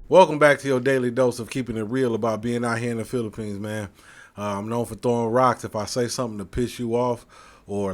Welcome back to your daily dose of keeping it real about being out here in the Philippines, man. I'm known for throwing rocks. If I say something to piss you off or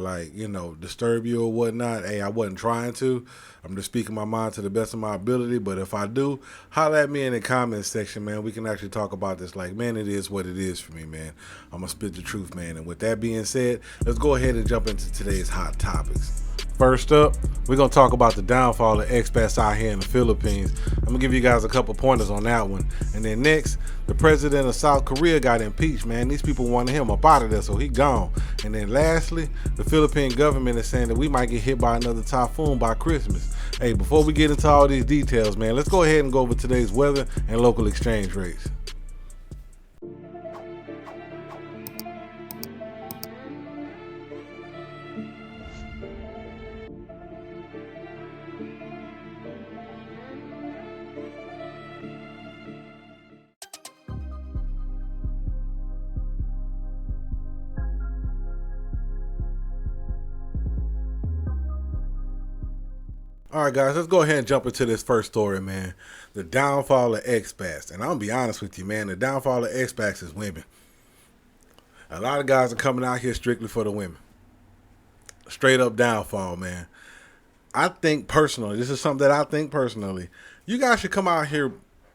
disturb you or whatnot, hey, I wasn't trying to. I'm just speaking my mind to the best of my ability. But if I do, holler at me in the comments section, man. We can actually talk about this. Like, man, it is what it is for me, man. I'm gonna spit the truth, man. And with that being said, let's go ahead and jump into today's hot topics. First up, we're going to talk about the downfall of expats out here in the Philippines. I'm going to give you guys a couple pointers on that one. And then next, the president of South Korea got impeached, man. These people wanted him up out of there, so he gone. And then lastly, the Philippine government is saying that we might get hit by another typhoon by Christmas. Hey, before we get into all these details, man, let's go ahead and go over today's weather and local exchange rates. All right, guys, let's go ahead and jump into this first story, man. The downfall of expats. And I'm going to be honest with you, man. The downfall of expats is women. A lot of guys are coming out here strictly for the women. Straight up downfall, man. I think personally, this is something that I think personally, you guys should come out here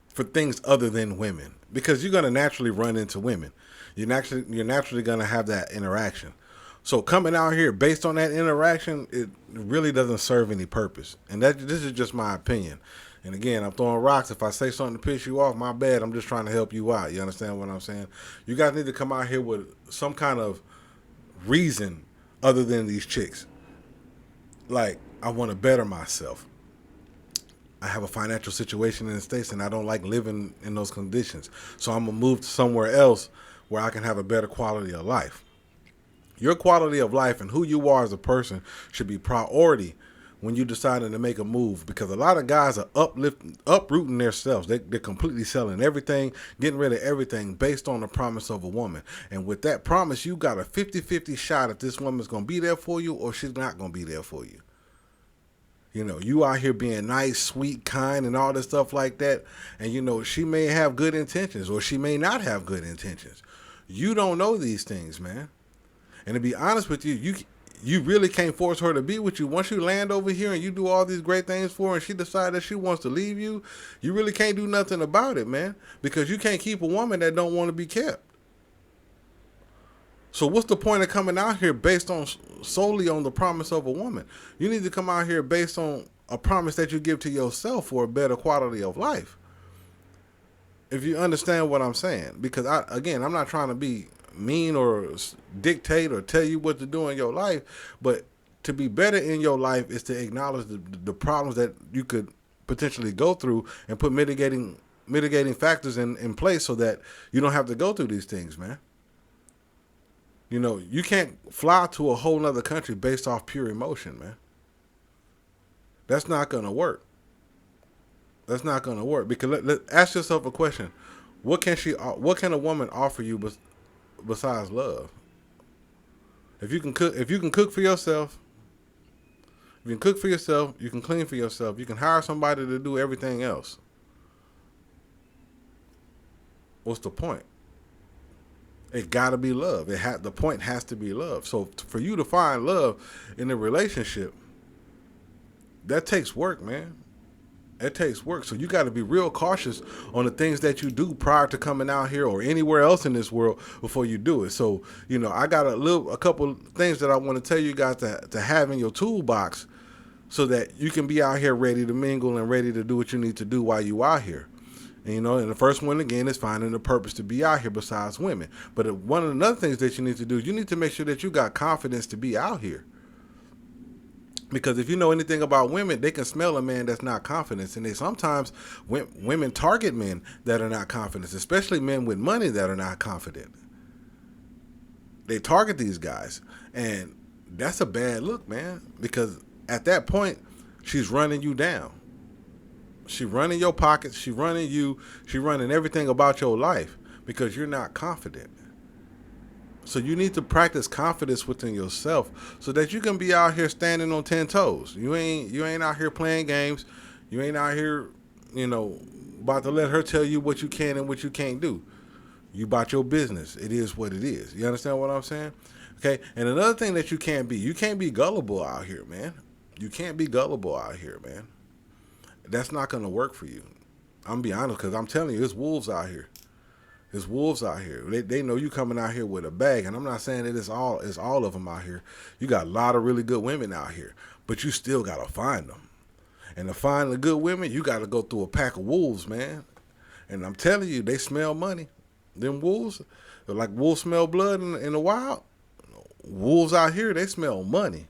for things other than women because you're going to naturally run into women. You're naturally going to have that interaction. So coming out here based on that interaction, it really doesn't serve any purpose. And this is just my opinion. And again, I'm throwing rocks. If I say something to piss you off, my bad. I'm just trying to help you out. You understand what I'm saying? You guys need to come out here with some kind of reason other than these chicks. Like, I want to better myself. I have a financial situation in the States and I don't like living in those conditions. So I'm going to move to somewhere else where I can have a better quality of life. Your quality of life and who you are as a person should be priority when you deciding to make a move, because a lot of guys are uprooting themselves. They're completely selling everything, getting rid of everything based on the promise of a woman. And with that promise, you got a 50-50 shot if this woman's going to be there for you or she's not going to be there for you. You know, you out here being nice, sweet, kind, and all this stuff like that. And, she may have good intentions or she may not have good intentions. You don't know these things, man. And to be honest with you, you really can't force her to be with you. Once you land over here and you do all these great things for her and she decides that she wants to leave you, you really can't do nothing about it, man. Because you can't keep a woman that don't want to be kept. So what's the point of coming out here based on solely on the promise of a woman? You need to come out here based on a promise that you give to yourself for a better quality of life. If you understand what I'm saying. Because, I'm not trying to be mean or dictate or tell you what to do in your life, but to be better in your life is to acknowledge the problems that you could potentially go through and put mitigating factors in place so that you don't have to go through these things, man. You can't fly to a whole nother country based off pure emotion, man. That's not going to work. That's not going to work because ask yourself a question. What can a woman offer you besides love? If you can cook for yourself, you can clean for yourself, you can hire somebody to do everything else. What's the point? It gotta be love. The point has to be love. So for you to find love in a relationship, that takes work, man. It takes work. So you got to be real cautious on the things that you do prior to coming out here or anywhere else in this world before you do it. So, I got a couple things that I want to tell you guys to have in your toolbox so that you can be out here ready to mingle and ready to do what you need to do while you out here. And the first one, again, is finding a purpose to be out here besides women. But one of the other things that you need to do is you need to make sure that you got confidence to be out here. Because if you know anything about women, they can smell a man that's not confident. And sometimes women target men that are not confident, especially men with money that are not confident. They target these guys. And that's a bad look, man. Because at that point, she's running you down. She's running your pockets. She's running you. She's running everything about your life because you're not confident. So you need to practice confidence within yourself so that you can be out here standing on 10 toes. You ain't out here playing games. You ain't out here, about to let her tell you what you can and what you can't do. You bought your business. It is what it is. You understand what I'm saying? Okay. And another thing that you can't be gullible out here, man. You can't be gullible out here, man. That's not going to work for you. I'm gonna be honest, because I'm telling you, there's wolves out here. There's wolves out here. They know you coming out here with a bag, and I'm not saying that it's all of them out here. You got a lot of really good women out here, but you still gotta find them. And to find the good women, you gotta go through a pack of wolves, man. And I'm telling you, they smell money. Them wolves, they're like wolves smell blood in the wild. Wolves out here, they smell money.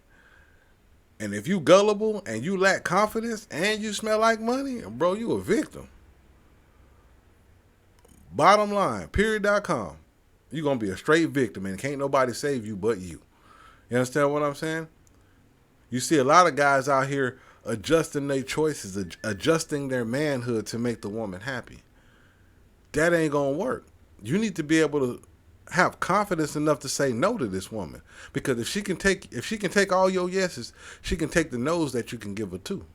And if you gullible and you lack confidence and you smell like money, bro, you a victim. Bottom line, period.com. You're going to be a straight victim, and can't nobody save you but you. You understand what I'm saying? You see a lot of guys out here adjusting their choices, adjusting their manhood to make the woman happy. That ain't going to work. You need to be able to have confidence enough to say no to this woman. Because if she can take all your yeses, she can take the no's that you can give her too.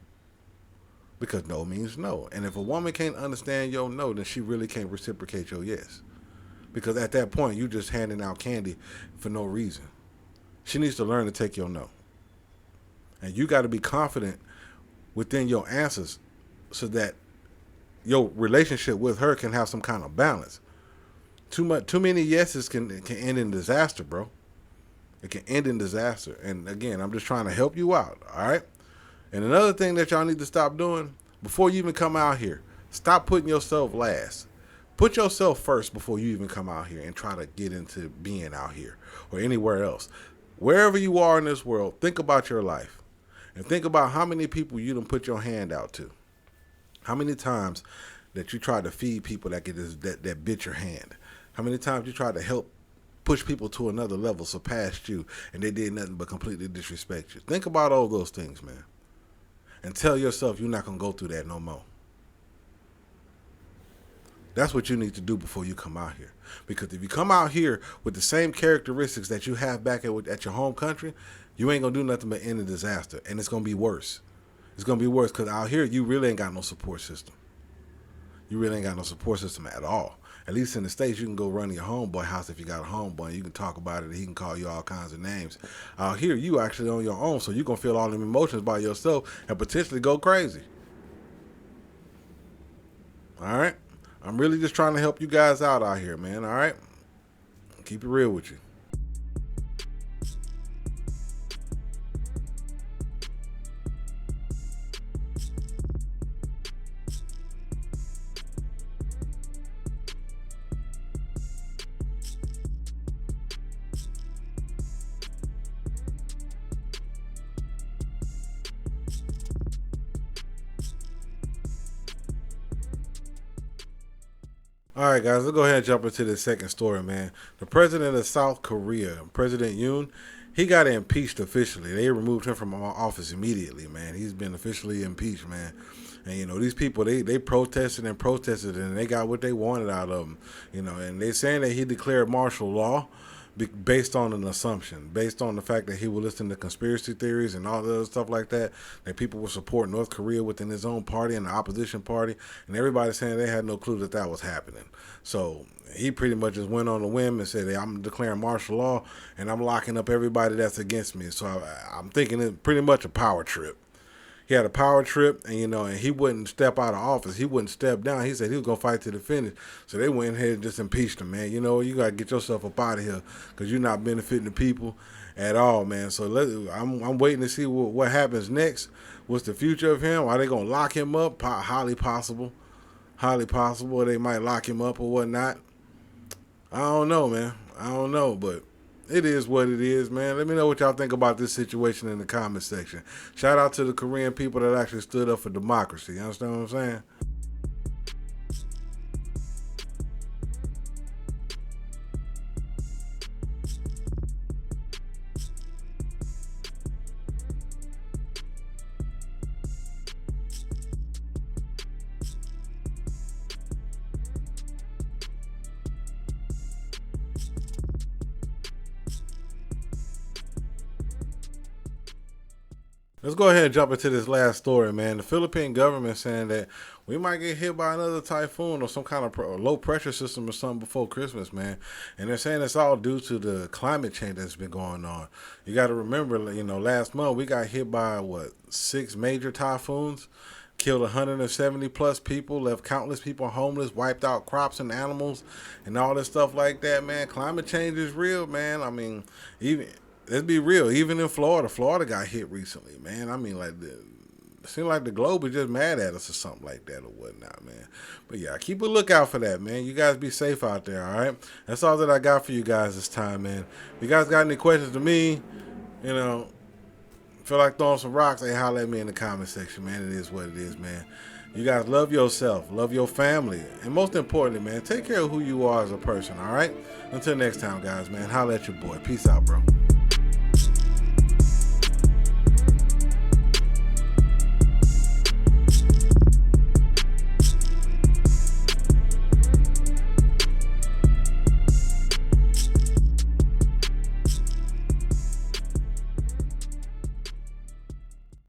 Because no means no. And if a woman can't understand your no, then she really can't reciprocate your yes. Because at that point, you just handing out candy for no reason. She needs to learn to take your no. And you got to be confident within your answers so that your relationship with her can have some kind of balance. Too many yeses can end in disaster, bro. It can end in disaster. And again, I'm just trying to help you out, all right? And another thing that y'all need to stop doing, before you even come out here, stop putting yourself last. Put yourself first before you even come out here and try to get into being out here or anywhere else. Wherever you are in this world, think about your life. And think about how many people you done put your hand out to. How many times that you tried to feed people that bit your hand. How many times you tried to help push people to another level, surpassed you, and they did nothing but completely disrespect you. Think about all those things, man. And tell yourself you're not going to go through that no more. That's what you need to do before you come out here. Because if you come out here with the same characteristics that you have back at your home country, you ain't going to do nothing but end in disaster. And it's going to be worse. It's going to be worse because out here, you really ain't got no support system. You really ain't got no support system at all. At least in the States, you can go run to your homeboy house if you got a homeboy. You can talk about it, and he can call you all kinds of names. Out here, you actually on your own, so you're going to feel all them emotions by yourself and potentially go crazy. All right? I'm really just trying to help you guys out here, man, all right? Keep it real with you. All right, guys, let's go ahead and jump into the second story, man. The president of South Korea, President Yoon, he got impeached officially. They removed him from office immediately, man. He's been officially impeached, man. And, you know, these people, they protested and protested, and they got what they wanted out of him, you know. And they're saying that he declared martial law based on an assumption, based on the fact that he would listen to conspiracy theories and all the other stuff like that people would support North Korea within his own party and the opposition party, and everybody's saying they had no clue that was happening. So he pretty much just went on a whim and said, hey, I'm declaring martial law, and I'm locking up everybody that's against me. So I'm thinking it's pretty much a power trip. He had a power trip, and and he wouldn't step out of office. He wouldn't step down. He said he was gonna fight to the finish. So they went ahead and just impeached him, man. You gotta get yourself up out of here because you're not benefiting the people at all, man. So I'm waiting to see what happens next. What's the future of him? Are they gonna lock him up? Highly possible. Highly possible. They might lock him up or whatnot. I don't know, man. I don't know, but it is what it is, man. Let me know what y'all think about this situation in the comment section. Shout out to the Korean people that actually stood up for democracy. You understand what I'm saying? Let's go ahead and jump into this last story, man. The Philippine government saying that we might get hit by another typhoon or some kind of low pressure system or something before Christmas, man. And they're saying it's all due to the climate change that's been going on. You got to remember, last month we got hit by what, 6 major typhoons, killed 170 plus people, left countless people homeless, wiped out crops and animals, and all this stuff like that, man. Climate change is real, man. I mean, even let's be real. Even in Florida got hit recently, man. I mean, it seems like the globe is just mad at us or something like that or whatnot, man. But yeah, keep a lookout for that, man. You guys be safe out there, all right? That's all that I got for you guys this time, man. If you guys got any questions to me, feel like throwing some rocks, hey, holler at me in the comment section, man. It is what it is, man. You guys love yourself, love your family, and most importantly, man, take care of who you are as a person, all right? Until next time, guys, man, holler at your boy. Peace out, bro.